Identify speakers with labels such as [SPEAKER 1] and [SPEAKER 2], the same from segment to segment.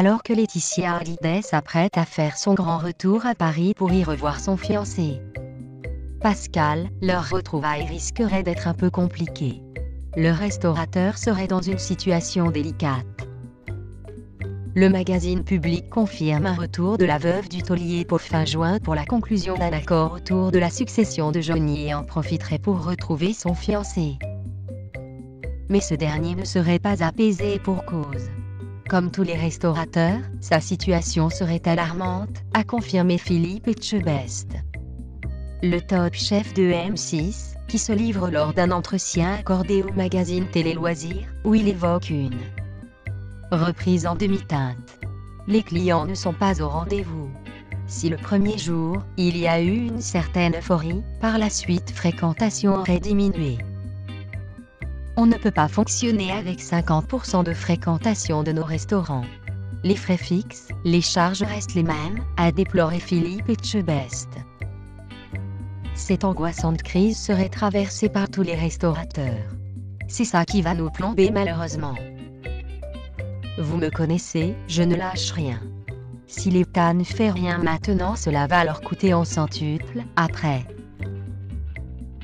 [SPEAKER 1] alors que Laetitia Hallyday s'apprête à faire son grand retour à Paris pour y revoir son fiancé Pascal, leur retrouvaille risquerait d'être un peu compliquée. Le restaurateur serait dans une situation délicate. Le magazine Public confirme un retour de la veuve du taulier pour fin juin pour la conclusion d'un accord autour de la succession de Johnny et en profiterait pour retrouver son fiancé. Mais ce dernier ne serait pas apaisé pour cause. Comme tous les restaurateurs, sa situation serait alarmante, a confirmé Philippe Etchebest. Le top chef de M6, qui se livre lors d'un entretien accordé au magazine Télé Loisirs, où il évoque une reprise en demi-teinte. Les clients ne sont pas au rendez-vous. Si le premier jour, il y a eu une certaine euphorie, par la suite fréquentation aurait diminué. On ne peut pas fonctionner avec 50% de fréquentation de nos restaurants. Les frais fixes, les charges restent les mêmes, a déploré Philippe Etchebest. Cette angoissante crise serait traversée par tous les restaurateurs. C'est ça qui va nous plomber malheureusement. Vous me connaissez, je ne lâche rien. Si l'État ne fait rien maintenant, cela va leur coûter en centuple, après.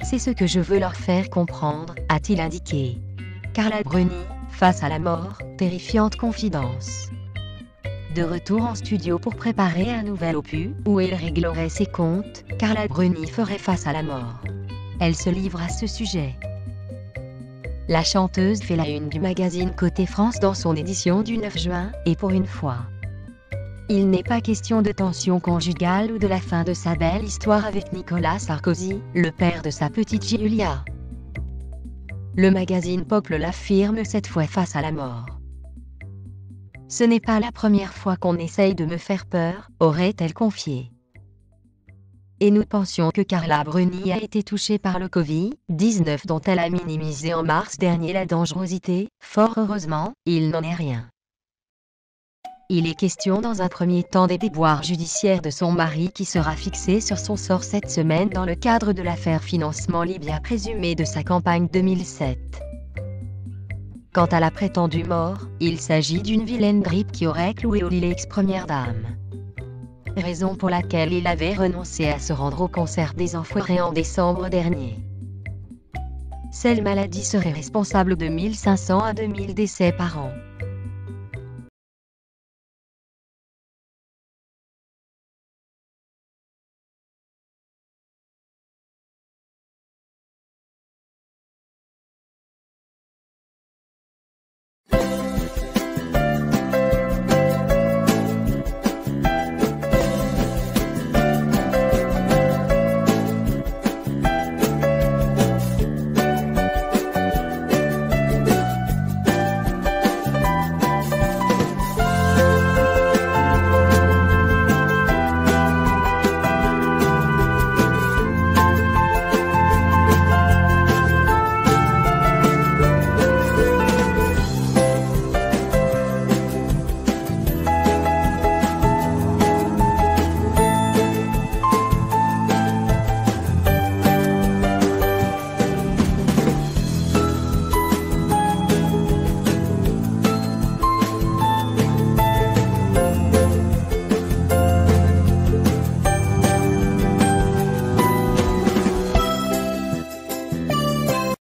[SPEAKER 1] C'est ce que je veux leur faire comprendre, a-t-il indiqué. Carla Bruni, face à la mort, terrifiante confidence. De retour en studio pour préparer un nouvel opus, où elle réglerait ses comptes, Carla Bruni ferait face à la mort. Elle se livre à ce sujet. La chanteuse fait la une du magazine Côté France dans son édition du 9 juin, et pour une fois. Il n'est pas question de tension conjugale ou de la fin de sa belle histoire avec Nicolas Sarkozy, le père de sa petite Julia. Le magazine People l'affirme cette fois face à la mort. Ce n'est pas la première fois qu'on essaye de me faire peur, aurait-elle confié. Et nous pensions que Carla Bruni a été touchée par le Covid-19 dont elle a minimisé en mars dernier la dangerosité. Fort heureusement, il n'en est rien. Il est question dans un premier temps des déboires judiciaires de son mari qui sera fixé sur son sort cette semaine dans le cadre de l'affaire financement Libya présumée de sa campagne 2007. Quant à la prétendue mort, il s'agit d'une vilaine grippe qui aurait cloué au lit l'ex-première dame. Raison pour laquelle il avait renoncé à se rendre au concert des Enfoirés en décembre dernier. Cette maladie serait responsable de 1500 à 2000 décès par an.